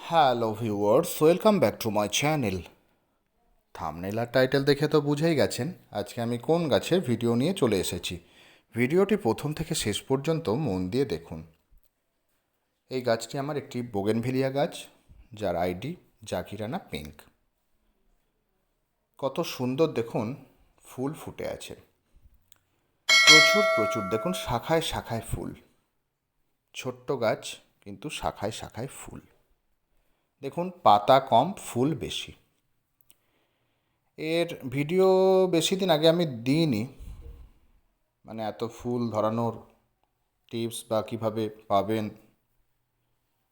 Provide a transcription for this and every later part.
Hello viewers, welcome back to my channel. Thumbnail আর title দেখে তো বুঝেই গেছেন আজকে আমি কোন গাছের ভিডিও নিয়ে চলে এসেছি। ভিডিওটি প্রথম থেকে শেষ পর্যন্ত মন দিয়ে দেখুন। এই গাছটি আমার একটি বোগেনভেলিয়া গাছ, যার আইডি জাকিরানা পিঙ্ক। কত সুন্দর দেখুন, ফুল ফুটে আছে, প্রচুর প্রচুর দেখুন, শাখায় শাখায় ফুল। ছোট্ট গাছ কিন্তু শাখায় শাখায় ফুল। দেখুন, পাতা কম, ফুল বেশি। এর ভিডিও বেশি দিন আগে আমি দিইনি, মানে এত ফুল ধরানোর টিপস বা কীভাবে পাবেন,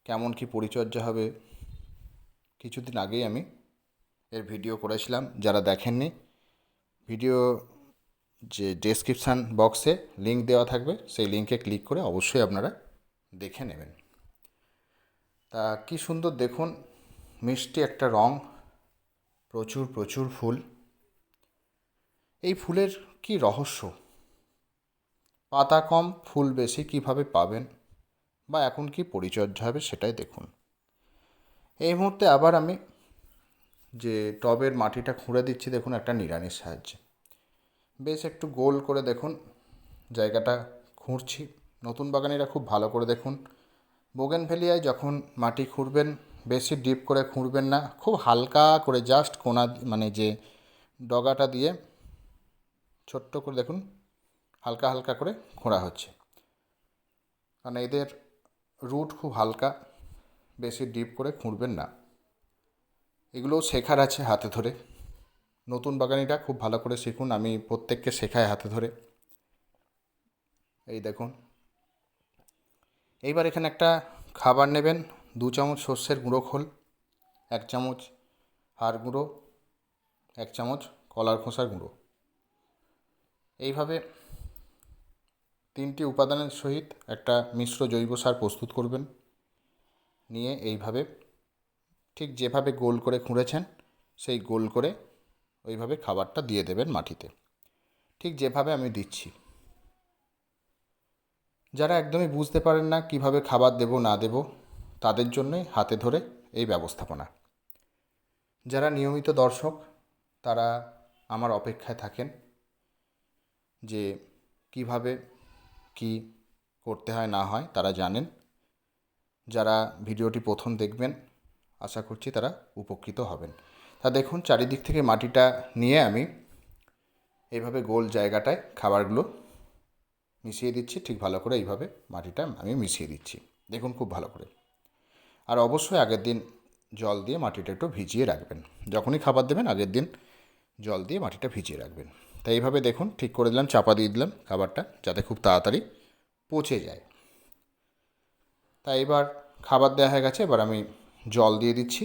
কেমন কি পরিচর্যা হবে, কিছুদিন আগেই আমি এর ভিডিও করেছিলাম। যারা দেখেননি, ভিডিও যে ডেসক্রিপশান বক্সে লিঙ্ক দেওয়া থাকবে, সেই লিঙ্কে ক্লিক করে অবশ্যই আপনারা দেখে নেবেন। তা কি সুন্দর দেখুন, মিষ্টি একটা রং, প্রচুর প্রচুর ফুল। এই ফুলের কি রহস্য? পাতা কম, ফুল বেশি, কিভাবে পাবেন বা এখন কি পরিচর্যা হবে সেটাই দেখুন। এই মুহূর্তে আবার আমি যে টবের মাটিটা খুঁড়ে দিচ্ছি দেখুন একটা নিড়ানির সাহায্যে। বেশ একটু গোল করে দেখুন জায়গাটা খুঁড়ছি। নতুন বাগানিরা খুব ভালো করে দেখুন, বোগেনভেলিয়ায় যখন মাটি খুঁড়বেন বেশি ডিপ করে খুঁড়বেন না, খুব হালকা করে জাস্ট কোনা মানে যে ডগাটা দিয়ে ছোট্ট করে দেখুন হালকা হালকা করে খোঁড়া হচ্ছে, কারণ এদের রুট খুব হালকা, বেশি ডিপ করে খুঁড়বেন না। এগুলোও শেখার আছে হাতে ধরে। নতুন বাগানিরা খুব ভালো করে শিখুন, আমি প্রত্যেককে শেখাই হাতে ধরে। এই দেখুন, এইবার এখানে একটা খাবার নেবেন। 2 চামচ সর্ষের গুঁড়ো খোল, 1 চামচ হাড় গুঁড়ো, 1 চামচ কলার খোসার গুঁড়ো। এইভাবে 3টি উপাদানের সহিত একটা মিশ্র জৈব সার প্রস্তুত করবেন। নিয়ে এইভাবে ঠিক যেভাবে গোল করে খুঁড়েছেন সেই গোল করে ওইভাবে খাবারটা দিয়ে দেবেন মাটিতে, ঠিক যেভাবে আমি দিচ্ছি। যারা একদমই বুঝতে পারেন না কিভাবে খাবার দেব না দেব, তাদের জন্যই হাতে ধরে এই ব্যবস্থাপনা। যারা নিয়মিত দর্শক তারা আমার অপেক্ষায় থাকেন যে কিভাবে কি করতে হয় না হয়, তারা জানেন। যারা ভিডিওটি প্রথম দেখবেন আশা করছি তারা উপকৃত হবেন। তা দেখুন, চারিদিক থেকে মাটিটা নিয়ে আমি এইভাবে গোল জায়গাটায় খাবারগুলো মিশিয়ে দিচ্ছি। ঠিক ভালো করে এইভাবে মাটিটা আমি মিশিয়ে দিচ্ছি, দেখুন খুব ভালো করে। আর অবশ্যই আগের দিন জল দিয়ে মাটিটা একটু ভিজিয়ে রাখবেন। যখনই খাবার দেবেন আগের দিন জল দিয়ে মাটিটা ভিজিয়ে রাখবেন। তাই এইভাবে দেখুন ঠিক করে দিলাম, চাপা দিয়ে দিলাম খাবারটা যাতে খুব তাড়াতাড়ি পচে যায়। তাই এবার খাবার দেওয়া হয়ে গেছে, এবার আমি জল দিয়ে দিচ্ছি।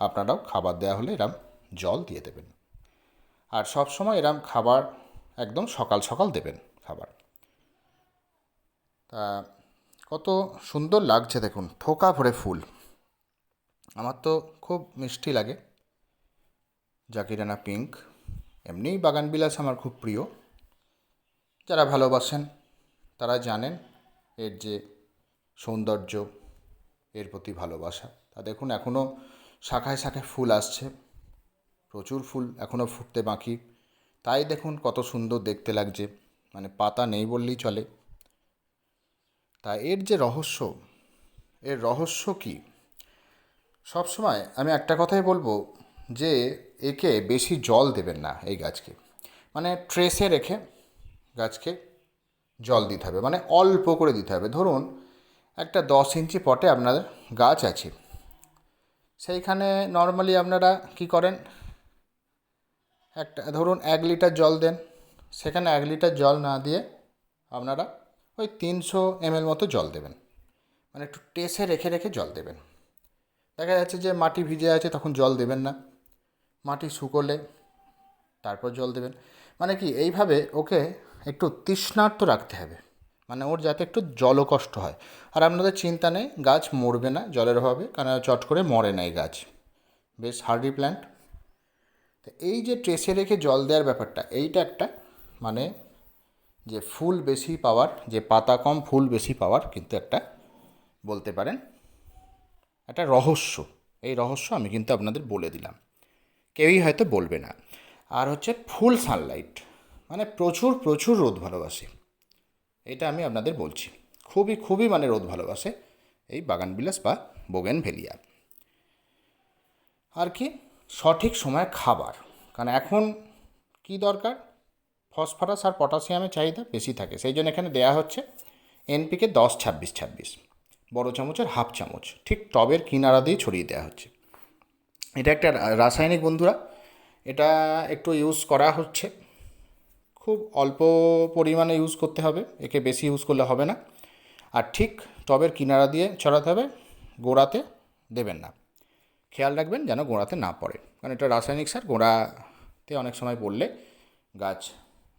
আপনারাও খাবার দেওয়া হলে এরম জল দিয়ে দেবেন। আর সব সময় এরম খাবার একদম সকাল সকাল দেবেন খাবার। তা কত সুন্দর লাগছে দেখুন, থোকা ভরে ফুল। আমার তো খুব মিষ্টি লাগে জাকিরানা পিঙ্ক। এমনিই বাগানবিলাস আমার খুব প্রিয়। যারা ভালোবাসেন তারা জানেন এর যে সৌন্দর্য, এর প্রতি ভালোবাসা। তা দেখুন এখনও শাখায় শাখায় ফুল আসছে, প্রচুর ফুল এখনও ফুটতে বাকি। তাই দেখুন কত সুন্দর দেখতে লাগছে, মানে পাতা নেই বললেই চলে। তা এর যে রহস্য, এর রহস্য কী? সবসময় আমি একটা কথাই বলবো যে একে বেশি জল দেবেন না এই গাছকে, মানে ট্রেসে রেখে গাছকে জল দিতে হবে, মানে অল্প করে দিতে হবে। ধরুন একটা 10 ইঞ্চি পটে আপনাদের গাছ আছে, সেইখানে নর্মালি আপনারা কি করেন, একটা ধরুন 1 লিটার জল দেন, সেখানে 1 লিটার জল না দিয়ে আপনারা ওই 300 ml মতো জল দেবেন, মানে একটু টেসে রেখে রেখে জল দেবেন। দেখা যাচ্ছে যে মাটি ভিজে আছে তখন জল দেবেন না, মাটি শুকোলে তারপর জল দেবেন। মানে কি এইভাবে ওকে একটু তৃষ্ণার্ত রাখতে হবে, মানে ওর যাতে একটু জলকষ্ট হয়। আর আপনাদের চিন্তা নেই, গাছ মরবে না জলের অভাবে, কারণ চট করে মরে না এই গাছ, বেশ হার্ডি প্ল্যান্ট। তো এই যে ট্রেসে রেখে জল দেওয়ার ব্যাপারটা, এইটা একটা মানে যে ফুল বেশি পাওয়ার, যে পাতা কম ফুল বেশি পাওয়ার কিন্তু একটা বলতে পারেন একটা রহস্য। এই রহস্য আমি কিন্তু আপনাদের বলে দিলাম, কেউই হয়তো বলবে না। আর হচ্ছে ফুল সানলাইট, মানে প্রচুর প্রচুর রোদ ভালোবাসে, এটা আমি আপনাদের বলছি। খুবই খুবই মানে রোদ ভালোবাসে এই বাগানবিলাস বা বোগেনভেলিয়া। আর কি, সঠিক সময়ে খাবার, কারণ এখন কি দরকার, ফসফরাস আর পটাশিয়ামের চাহিদা বেশি থাকে, সেই জন্য এখানে দেয়া হচ্ছে এনপিকে 10-26-26, বড় চামচের হাফ চামচ ঠিক টবের কিনারা দিয়ে ছড়িয়ে দেওয়া হচ্ছে। এটা একটা রাসায়নিক বন্ধুরা, এটা একটু ইউজ করা হচ্ছে, খুব অল্প পরিমাণে ইউজ করতে হবে, একে বেশি ইউজ করলে হবে না। আর ঠিক টবের কিনারা দিয়ে ছড়াতে হবে, গোড়াতে দেবেন না, খেয়াল রাখবেন যেন গোড়াতে না পড়ে, কারণ এটা রাসায়নিক সার, গোড়াতে অনেক সময় পড়লে গাছ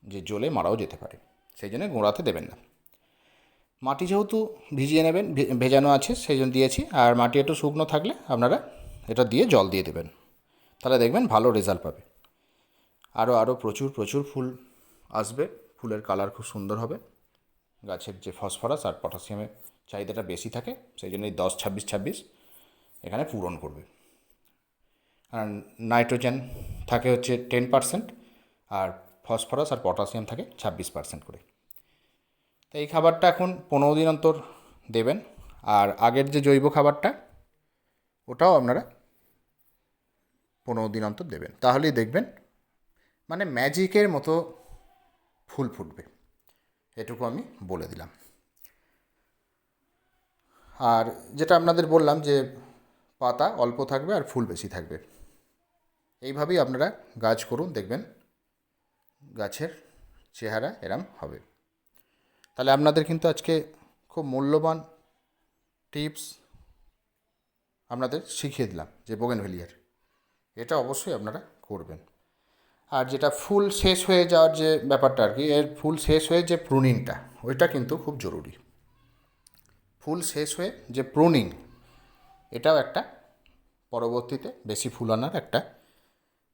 যে জ্বলে মারাও যেতে পারে, সেই জন্য গোড়াতে দেবেন না। মাটি যেহেতু ভিজিয়ে নেবেন, ভেজানো আছে সেই জন্য দিয়েছি, আর মাটি একটু শুকনো থাকলে আপনারা এটা দিয়ে জল দিয়ে দেবেন, তাহলে দেখবেন ভালো রেজাল্ট পাবে। আরও প্রচুর প্রচুর ফুল আসবে, ফুলের কালার খুব সুন্দর হবে, গাছের যে ফসফরাস আর পটাশিয়ামের চাহিদাটা বেশি থাকে, সেই জন্য এই 10-26-26 এখানে পূরণ করবে। আর নাইট্রোজেন থাকে হচ্ছে 10%, আর ফসফরাস আর পটাশিয়াম থাকে 26% করে। তো এই খাবারটা এখন 15 দিন অন্তর দেবেন, আর আগের যে জৈব খাবারটা ওটাও আপনারা 15 দিন অন্তর দেবেন, তাহলেই দেখবেন মানে ম্যাজিকের মতো ফুল ফুটবে, এটুকু আমি বলে দিলাম। আর যেটা আপনাদের বললাম যে পাতা অল্প থাকবে আর ফুল বেশি থাকবে, এইভাবেই আপনারা গাছ করুন, দেখবেন গাছের চেহারা এরম হবে। তাহলে আপনাদের কিন্তু আজকে খুব মূল্যবান টিপস আপনাদের শিখিয়ে দিলাম যে বোগেনভেলিয়ার, এটা অবশ্যই আপনারা করবেন। আর যেটা ফুল শেষ হয়ে যাওয়ার যে ব্যাপারটা আর কি, এর ফুল শেষ হয়ে যে প্রুনিংটা, ওইটা কিন্তু খুব জরুরি। ফুল শেষ হয়ে যে প্রুনিং, এটাও একটা পরবর্তীতে বেশি ফুল আনার একটা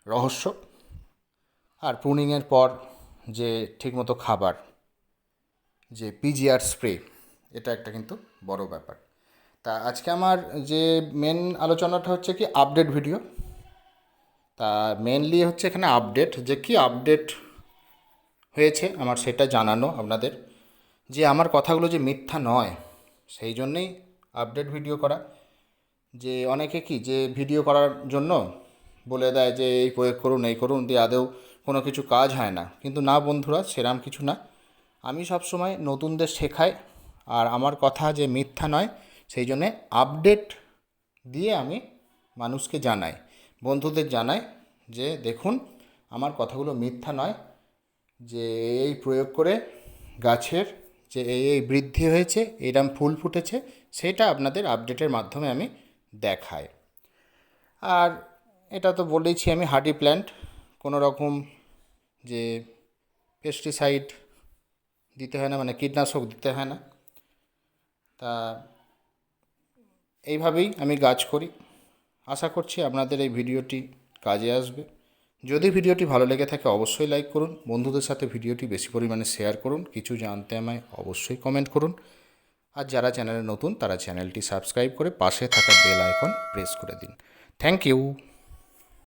রহস্য। আর প্রুনিংয়ের পর যে ঠিকমতো খাবার, যে পিজিআর স্প্রে, এটা একটা কিন্তু বড় ব্যাপার। তা আজকে আমার যে মেন আলোচনাটা হচ্ছে কি আপডেট ভিডিও, তা মেনলি হচ্ছে এখানে আপডেট, যে কি আপডেট হয়েছে আমার সেটা জানানো আপনাদের, যে আমার কথাগুলো যে মিথ্যা নয়, সেই জন্যেই আপডেট ভিডিও করা। যে অনেকে কি যে ভিডিও করার জন্য বলে দেয় যে এই প্রয়োগ করুন এই করুন, দিয়ে আদৌ কোনো কিছু কাজ হয় না, কিন্তু না বন্ধুরা, সেরাম কিছু না। আমি সবসময় নতুনদের শেখাই, আর আমার কথা যে মিথ্যা নয়, সেই জন্যে আপডেট দিয়ে আমি মানুষকে জানাই, বন্ধুদের জানাই যে দেখুন আমার কথাগুলো মিথ্যা নয়, যে এই প্রয়োগ করে গাছের যে এই বৃদ্ধি হয়েছে, এরম ফুল ফুটেছে, সেটা আপনাদের আপডেটের মাধ্যমে আমি দেখাই। আর এটা তো বলেইছি আমি, হার্ডি প্ল্যান্ট, কোনো রকম যে পেস্টিসাইড দিতে হয় না, মানে কীটনাশক দিতে হয় না। তা এইভাবেই আমি গাছ করি, আশা করছি আপনাদের এই ভিডিওটি কাজে আসবে। যদি ভিডিওটি ভালো লেগে থাকে অবশ্যই লাইক করুন, বন্ধুদের সাথে ভিডিওটি বেশি পরিমাণে শেয়ার করুন, কিছু জানতে আমায় অবশ্যই কমেন্ট করুন। আর যারা চ্যানেলে নতুন তারা চ্যানেলটি সাবস্ক্রাইব করে পাশে থাকা বেল আইকন প্রেস করে দিন। Thank you.